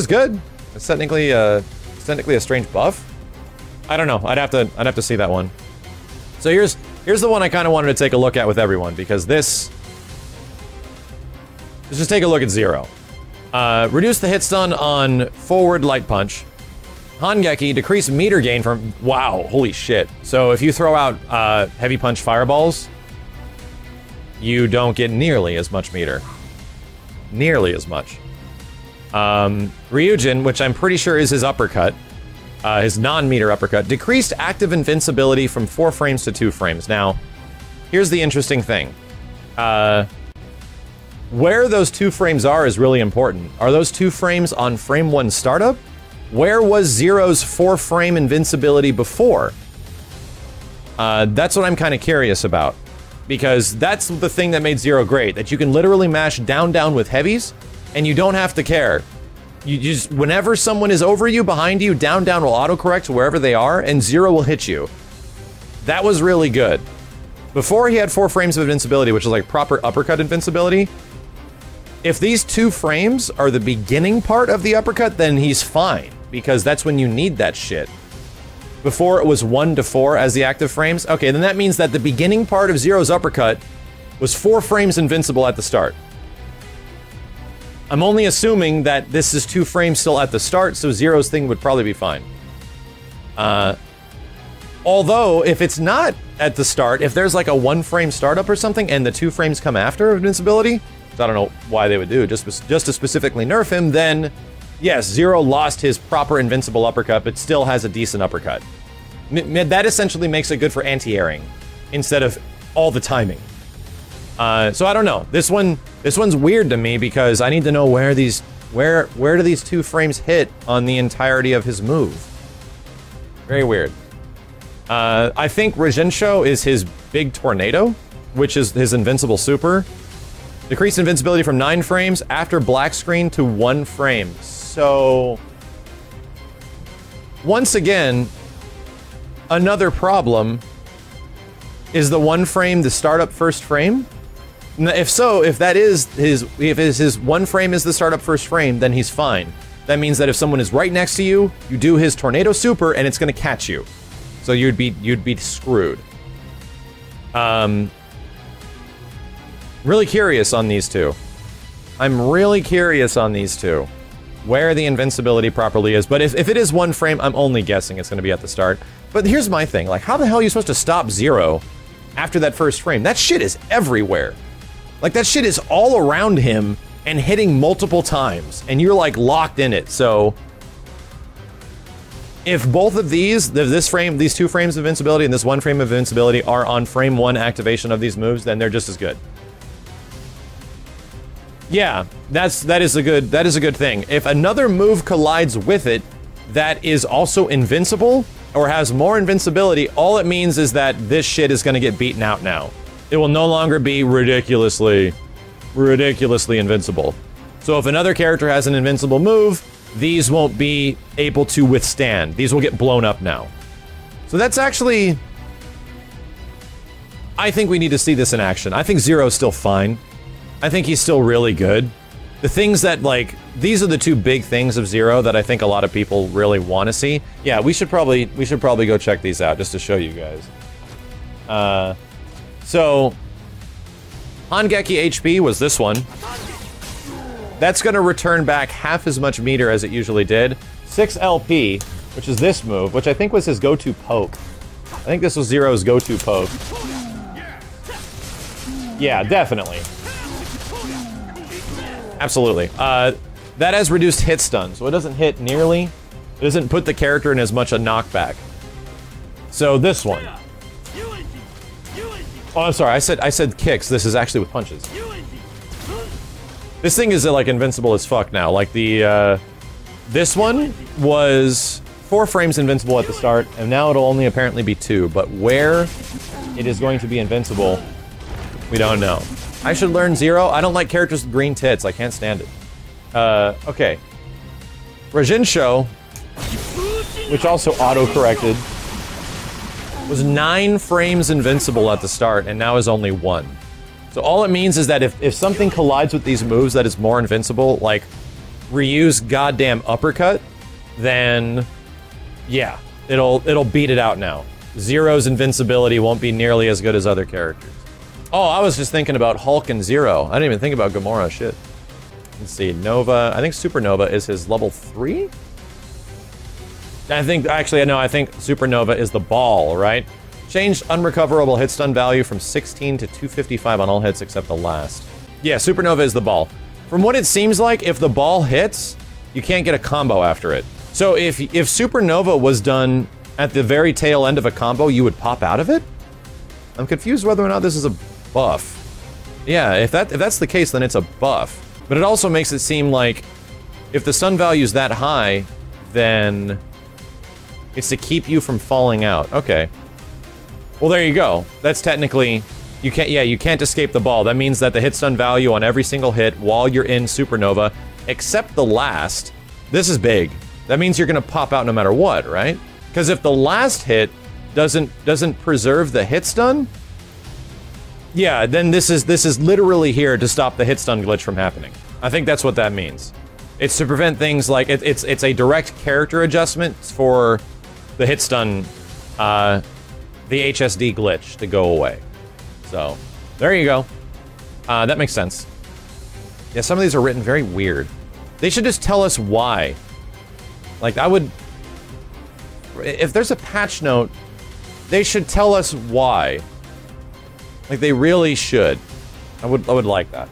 good. It's technically a strange buff. I don't know. I'd have to see that one. So here's the one I kind of wanted to take a look at with everyone, because let's just take a look at Zero. Reduce the hit stun on forward light punch. Hangeki, decrease meter gain from, wow, holy shit. So if you throw out heavy punch fireballs, you don't get nearly as much meter. Nearly as much. Ryujin, which I'm pretty sure is his uppercut, his non-meter uppercut, decreased active invincibility from 4 frames to 2 frames. Now, here's the interesting thing. Where those 2 frames are is really important. Are those 2 frames on frame 1 startup? Where was Zero's 4-frame invincibility before? That's what I'm kind of curious about. Because that's the thing that made Zero great, that you can literally mash down with heavies, and you don't have to care. You just, whenever someone is over you, behind you, down will autocorrect to wherever they are, and Zero will hit you. That was really good. Before he had 4 frames of invincibility, which is like proper uppercut invincibility, if these 2 frames are the beginning part of the uppercut, then he's fine, because that's when you need that shit. Before it was 1 to 4 as the active frames, okay, then that means that the beginning part of Zero's uppercut was 4 frames invincible at the start. I'm only assuming that this is 2 frames still at the start, so Zero's thing would probably be fine. Although, if it's not at the start, if there's like a 1-frame startup or something, and the 2 frames come after invincibility, which I don't know why they would do, just to specifically nerf him, then yes, Zero lost his proper invincible uppercut, but still has a decent uppercut. That essentially makes it good for anti-airing, instead of all the timing. So I don't know. This one's weird to me because I need to know where do these 2 frames hit on the entirety of his move. Very weird. I think Rajensho is his big tornado, which is his invincible super. Decrease invincibility from 9 frames after black screen to 1 frame. So once again, another problem is the 1 frame the startup first frame. If so, if his 1 frame is the startup first frame, then he's fine. That means that if someone is right next to you, you do his tornado super and it's gonna catch you. So you'd be screwed. Really curious on these 2. I'm really curious on these 2. Where the invincibility properly is. But if it is 1 frame, I'm only guessing it's gonna be at the start. But here's my thing, like how the hell are you supposed to stop Zero after that first frame? That shit is everywhere. Like that shit is all around him and hitting multiple times, and you're like locked in it. So if both of these 2 frames of invincibility and this 1 frame of invincibility are on frame 1 activation of these moves, then they're just as good. Yeah, that is a good thing. If another move collides with it that is also invincible or has more invincibility, all it means is that this shit is gonna get beaten out now. It will no longer be ridiculously invincible. So if another character has an invincible move, these won't be able to withstand. These will get blown up now. So that's actually... I think we need to see this in action. I think Zero's still fine. I think he's still really good. The things that, like, these are the 2 big things of Zero that I think a lot of people really want to see. Yeah, we should probably go check these out just to show you guys. So, Hangeki HP was this one. That's gonna return back half as much meter as it usually did. 6 LP, which is this move, which I think was his go-to poke. I think this was Zero's go-to poke. Yeah, definitely. Absolutely. That has reduced hit stun, so it doesn't hit nearly. It doesn't put the character in as much a knockback. So this one. Oh, I'm sorry. I said kicks. This is actually with punches. This thing is like invincible as fuck now. Like the this one was 4 frames invincible at the start, and now it'll only apparently be 2. But where it is going to be invincible, we don't know. I should learn Zero. I don't like characters with green tits. I can't stand it. Okay. Rajensho, which also auto-corrected, was 9 frames invincible at the start, and now is only 1. So all it means is that if something collides with these moves that is more invincible, like Ryu's goddamn uppercut, then yeah, it'll beat it out now. Zero's invincibility won't be nearly as good as other characters. Oh, I was just thinking about Hulk and Zero. I didn't even think about Gamora, shit. Let's see, Nova, I think Supernova is his level 3? I think Supernova is the ball, right? Changed unrecoverable hit stun value from 16 to 255 on all hits except the last. Yeah, Supernova is the ball. From what it seems like, if the ball hits, you can't get a combo after it. So if Supernova was done at the very tail end of a combo, you would pop out of it? I'm confused whether or not this is a buff. Yeah, if that's the case, then it's a buff. But it also makes it seem like if the stun value is that high, then it's to keep you from falling out. Okay. Well, there you go. That's technically... You can't escape the ball. That means that the hit stun value on every single hit while you're in Supernova, except the last, this is big. That means you're gonna pop out no matter what, right? Because if the last hit doesn't preserve the hit stun, yeah, then this is literally here to stop the hit stun glitch from happening. I think that's what that means. It's to prevent things like it's a direct character adjustment for the hit stun, the HSD glitch to go away. So there you go. That makes sense. Yeah, some of these are written very weird. They should just tell us why. Like if there's a patch note, they should tell us why. Like they really should. I would like that.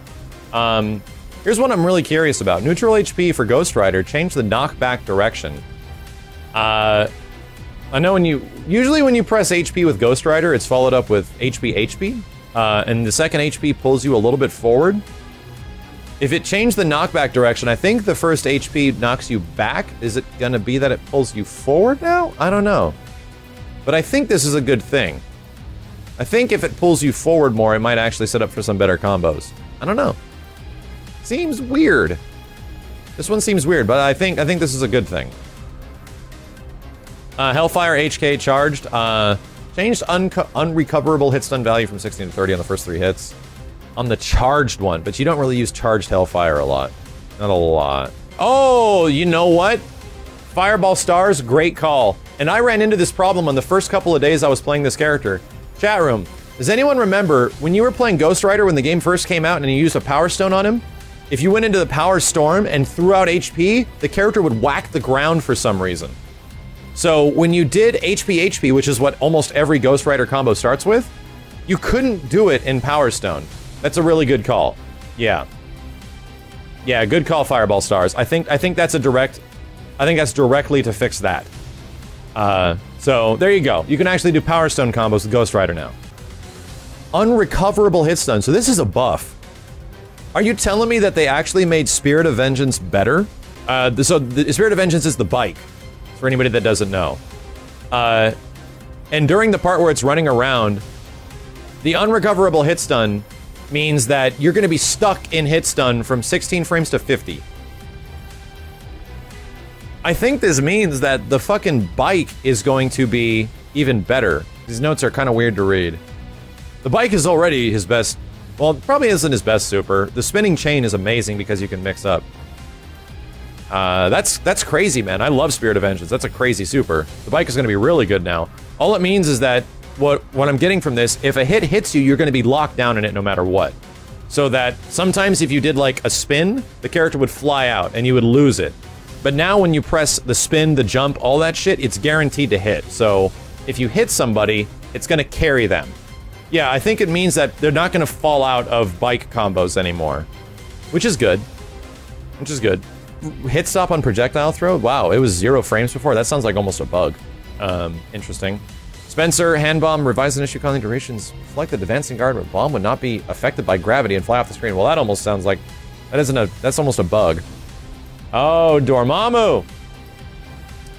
Here's what I'm really curious about. Neutral HP for Ghost Rider changed the knockback direction. I know usually when you press HP with Ghost Rider, it's followed up with HP. and the second HP pulls you a little bit forward. If it changed the knockback direction, I think the first HP knocks you back. Is it gonna be that it pulls you forward now? I don't know. But I think this is a good thing. I think if it pulls you forward more, it might actually set up for some better combos. I don't know. Seems weird. This one seems weird, but I think this is a good thing. Hellfire HK charged. Changed unrecoverable hit stun value from 16 to 30 on the first 3 hits. On the charged one, but you don't really use charged Hellfire a lot. Not a lot. Oh, you know what? Fireball stars, great call. And I ran into this problem on the first couple of days I was playing this character. Chat room, does anyone remember when you were playing Ghost Rider when the game first came out and you used a Power Stone on him? If you went into the Power Storm and threw out HP, the character would whack the ground for some reason. So when you did HP, which is what almost every Ghost Rider combo starts with, you couldn't do it in Power Stone. That's a really good call. Yeah. Yeah, good call, Fireball Stars. I think that's a direct... I think that's directly to fix that. So, there you go. You can actually do Power Stone combos with Ghost Rider now. Unrecoverable hit stun. So this is a buff. Are you telling me that they actually made Spirit of Vengeance better? So the Spirit of Vengeance is the bike, for anybody that doesn't know. And during the part where it's running around, the unrecoverable hit stun means that you're going to be stuck in hit stun from 16 frames to 50. I think this means that the fucking bike is going to be even better. These notes are kind of weird to read. The bike is already his best... Well, it probably isn't his best super. The spinning chain is amazing because you can mix up. That's crazy, man. I love Spirit of Vengeance. That's a crazy super. The bike is going to be really good now. All it means is that what I'm getting from this, if a hit hits you, you're going to be locked down in it no matter what. So that sometimes if you did like a spin, the character would fly out and you would lose it. But now when you press the spin, the jump, all that shit, it's guaranteed to hit. So if you hit somebody, it's going to carry them. Yeah, I think it means that they're not going to fall out of bike combos anymore. Which is good. Which is good. Hit stop on projectile throw? Wow, it was 0 frames before. That sounds like almost a bug. Interesting. Spencer, hand bomb, revise an issue calling durations. Select the advancing guard where bomb would not be affected by gravity and fly off the screen. Well, that almost sounds like... That's almost a bug. Oh, Dormammu!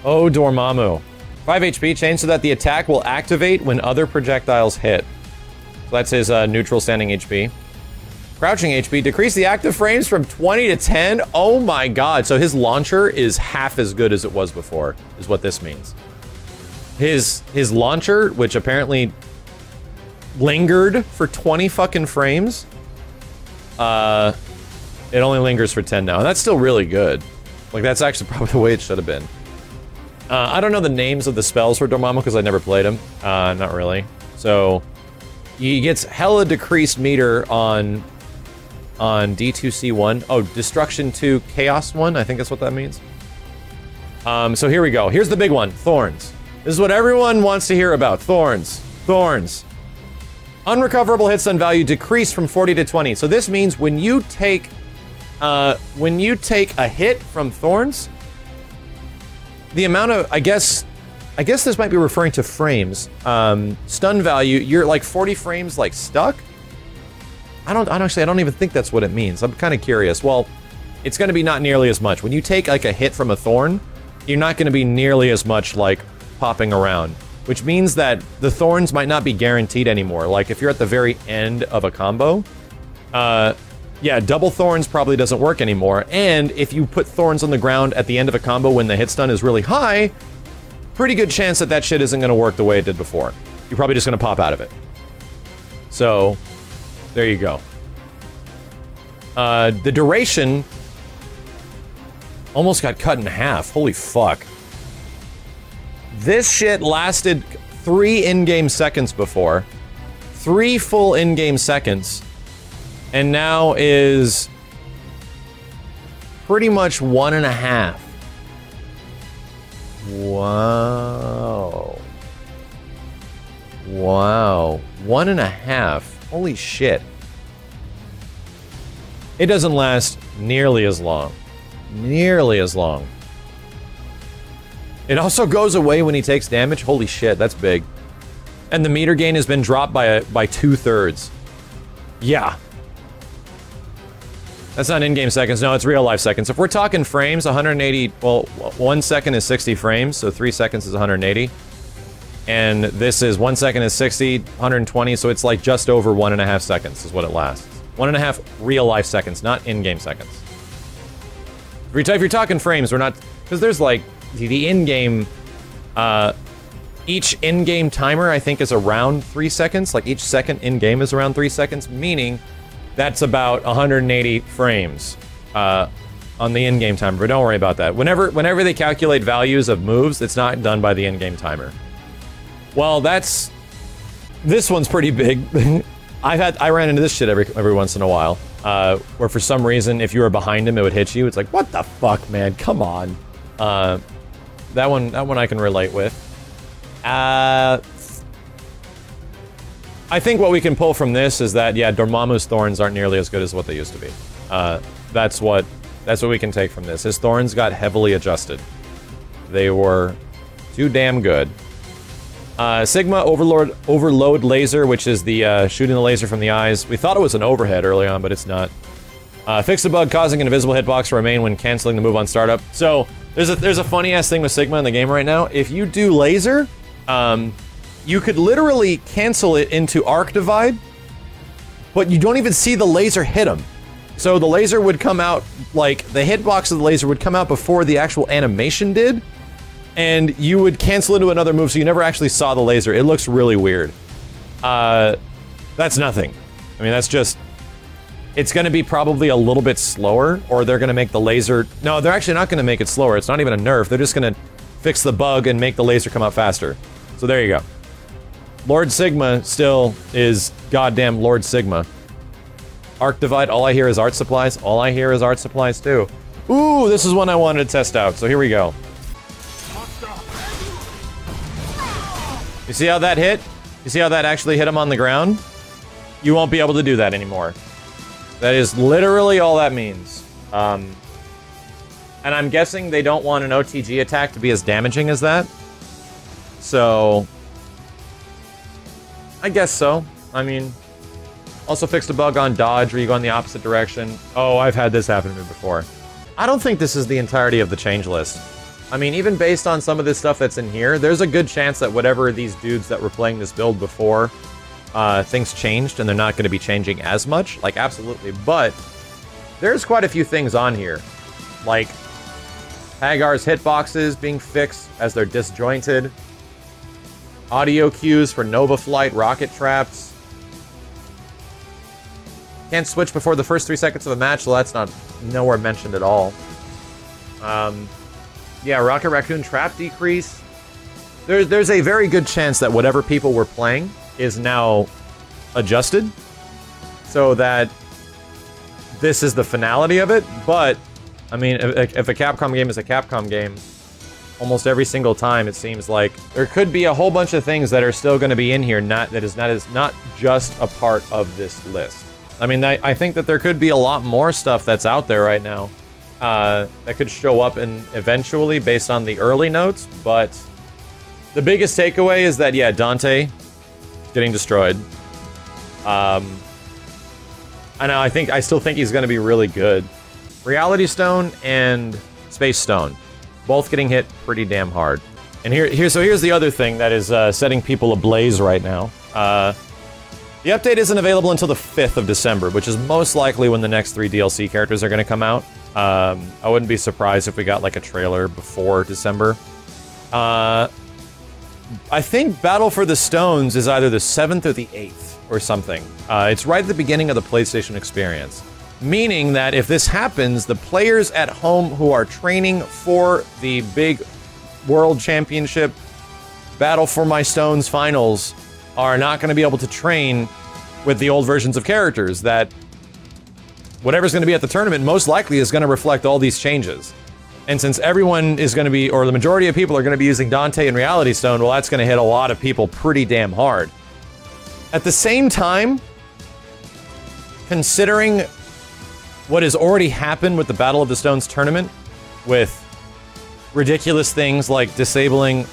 Oh, Dormammu. 5 HP change so that the attack will activate when other projectiles hit. So that's his neutral standing HP. Crouching HP, decrease the active frames from 20 to 10. Oh my god, so his launcher is half as good as it was before, is what this means. His launcher, which apparently lingered for 20 fucking frames, it only lingers for 10 now, and that's still really good. Like, that's actually probably the way it should have been. I don't know the names of the spells for Dormammu because I never played him. Not really. So, he gets hella decreased meter on D2C1. Oh, Destruction 2, Chaos 1, I think that's what that means. So here we go. Here's the big one, Thorns. This is what everyone wants to hear about, Thorns. Thorns. Unrecoverable hit stun value decreased from 40 to 20. So this means when you take a hit from Thorns, the amount of, I guess this might be referring to frames. Stun value, you're like 40 frames like stuck? I don't even think that's what it means. I'm kind of curious. Well, it's going to be not nearly as much. When you take like a hit from a Thorn, you're not going to be nearly as much like popping around, which means that the Thorns might not be guaranteed anymore. Like if you're at the very end of a combo, yeah, double Thorns probably doesn't work anymore. And if you put Thorns on the ground at the end of a combo when the hit stun is really high, pretty good chance that that shit isn't going to work the way it did before. You're probably just going to pop out of it. So, there you go. The duration almost got cut in half. Holy fuck. This shit lasted 3 in-game seconds before. 3 full in-game seconds. And now is pretty much 1.5. Wow. Wow. 1.5. Holy shit. It doesn't last nearly as long. Nearly as long. It also goes away when he takes damage. Holy shit, that's big. And the meter gain has been dropped by 2/3. Yeah. That's not in-game seconds. No, it's real-life seconds. If we're talking frames, 180... Well, 1 second is 60 frames, so 3 seconds is 180. And this is 1 second is 60, 120, so it's like just over 1.5 seconds is what it lasts. 1.5 real-life seconds, not in-game seconds. If you're talking frames, we're not... Because there's like... The in-game... each in-game timer, I think, is around 3 seconds. Like, each second in-game is around 3 seconds, meaning that's about 180 frames on the in-game timer, but don't worry about that. Whenever they calculate values of moves, it's not done by the in-game timer. Well, that's... This one's pretty big. I ran into this shit every once in a while, where for some reason, if you were behind him, it would hit you. It's like, what the fuck, man? Come on. That one I can relate with. I think what we can pull from this is that, yeah, Dormammu's thorns aren't nearly as good as what they used to be. That's what we can take from this. His thorns got heavily adjusted. They were too damn good. Sigma Overload Laser, which is the shooting the laser from the eyes. We thought it was an overhead early on, but it's not. Fix the bug causing an invisible hitbox to remain when canceling the move on startup. So there's a funny ass thing with Sigma in the game right now. If you do laser, you could literally cancel it into arc divide, but you don't even see the laser hit him. So the laser would come out, like, the hitbox of the laser would come out before the actual animation did, and you would cancel into another move, so you never actually saw the laser. It looks really weird. That's nothing. I mean, that's just... It's gonna be probably a little bit slower, or they're gonna make the laser... No, they're actually not gonna make it slower. It's not even a nerf. They're just gonna fix the bug and make the laser come out faster. So there you go. Lord Sigma still is goddamn Lord Sigma. Arc Divide, all I hear is art supplies. All I hear is art supplies, too. Ooh, this is one I wanted to test out, so here we go. You see how that hit? You see how that actually hit him on the ground? You won't be able to do that anymore. That is literally all that means. And I'm guessing they don't want an OTG attack to be as damaging as that. So... I guess so. I mean... Also fixed a bug on dodge where you go in the opposite direction. Oh, I've had this happen to me before. I don't think this is the entirety of the change list. I mean, even based on some of this stuff that's in here, there's a good chance that whatever these dudes that were playing this build before, things changed and they're not going to be changing as much. Like, absolutely. But there's quite a few things on here. Like, Hagar's hitboxes being fixed as they're disjointed. Audio cues for Nova Flight rocket traps. Can't switch before the first 3 seconds of a match, so that's not nowhere mentioned at all. Yeah, Rocket Raccoon trap decrease. There's a very good chance that whatever people were playing is now adjusted, so that this is the finality of it. But I mean, if a Capcom game is a Capcom game, almost every single time it seems like there could be a whole bunch of things that are still going to be in here, not just a part of this list. I mean, I think that there could be a lot more stuff that's out there right now that could show up eventually based on the early notes, but the biggest takeaway is that, yeah, Dante getting destroyed. I know, I still think he's going to be really good. Reality Stone and Space Stone, both getting hit pretty damn hard. And here's the other thing that is setting people ablaze right now. The update isn't available until the 5th of December, which is most likely when the next 3 DLC characters are going to come out. I wouldn't be surprised if we got, like, a trailer before December. I think Battle for the Stones is either the 7th or the 8th, or something. It's right at the beginning of the PlayStation experience. Meaning that if this happens, the players at home who are training for the big World Championship Battle for My Stones finals are not going to be able to train with the old versions of characters. That whatever's going to be at the tournament most likely is going to reflect all these changes. And since everyone is going to be, or the majority of people are going to be using Dante and Reality Stone, well, that's going to hit a lot of people pretty damn hard. At the same time, considering what has already happened with the Battle of the Stones tournament, with ridiculous things like disabling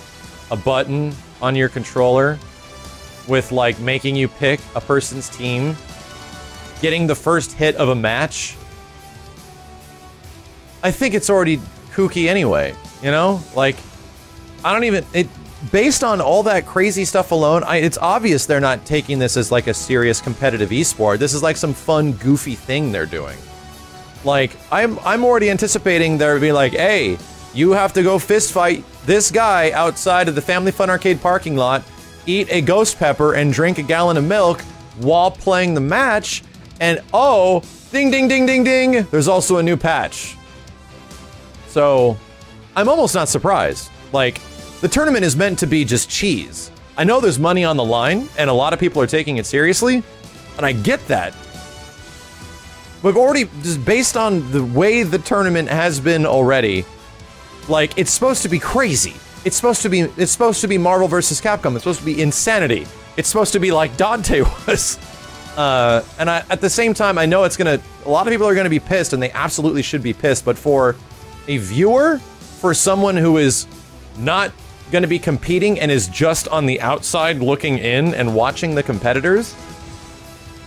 a button on your controller, with, like, making you pick a person's team getting the first hit of a match, I think it's already kooky anyway, you know? Like, I don't even... Based on all that crazy stuff alone, it's obvious they're not taking this as like a serious competitive esport. This is like some fun, goofy thing they're doing. Like, I'm already anticipating there to be like, hey, you have to go fist fight this guy outside of the Family Fun Arcade parking lot, eat a ghost pepper, and drink a gallon of milk while playing the match, and oh, ding, ding, ding, ding, ding, there's also a new patch. So, I'm almost not surprised. Like, the tournament is meant to be just cheese. I know there's money on the line, and a lot of people are taking it seriously, and I get that. We've already, just based on the way the tournament has been already, like, it's supposed to be crazy. It's supposed to be Marvel vs. Capcom. It's supposed to be insanity. It's supposed to be like Dante was. And at the same time, I know it's gonna, a lot of people are gonna be pissed, and they absolutely should be pissed, but for a viewer, for someone who is not going to be competing and is just on the outside looking in and watching the competitors,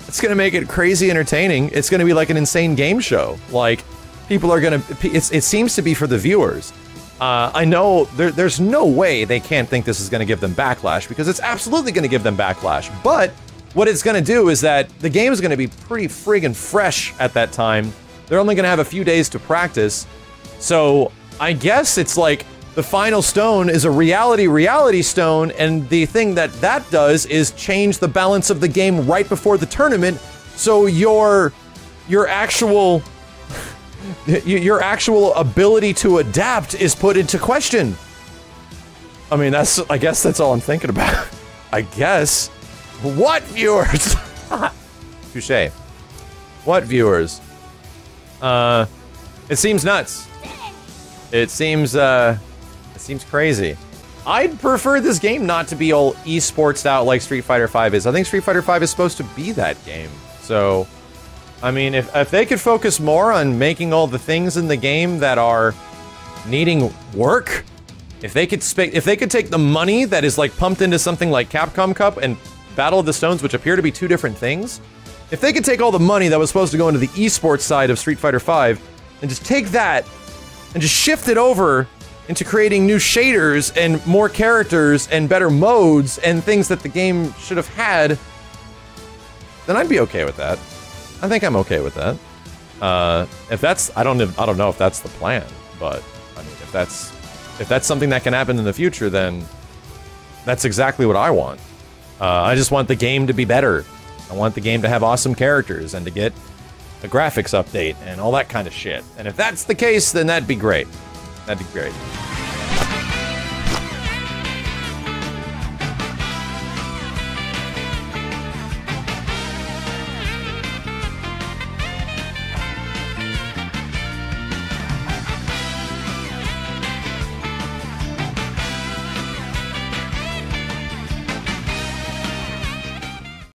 it's going to make it crazy entertaining. It's going to be like an insane game show. Like, people are going to... It seems to be for the viewers. I know there's no way they can't think this is going to give them backlash, because it's absolutely going to give them backlash. But what it's going to do is that the game is going to be pretty friggin' fresh at that time. They're only going to have a few days to practice. So I guess it's like... The final stone is a reality stone, and the thing that does is change the balance of the game right before the tournament, so your actual ability to adapt is put into question. I mean, I guess that's all I'm thinking about. I guess. What viewers? Touché. What viewers? It seems nuts. It seems crazy. I'd prefer this game not to be all esports out like Street Fighter V is. I think Street Fighter V is supposed to be that game. So, I mean, if they could focus more on making all the things in the game that are needing work, if they could take the money that is like pumped into something like Capcom Cup and Battle of the Stones, which appear to be two different things, if they could take all the money that was supposed to go into the esports side of Street Fighter V and just take that and just shift it over into creating new shaders and more characters and better modes and things that the game should have had, then I'd be okay with that. I think I'm okay with that. If that's, I don't know if that's the plan, but I mean, if that's something that can happen in the future, then that's exactly what I want. I just want the game to be better. I want the game to have awesome characters and to get a graphics update and all that kind of shit. And if that's the case, then that'd be great. That'd be great.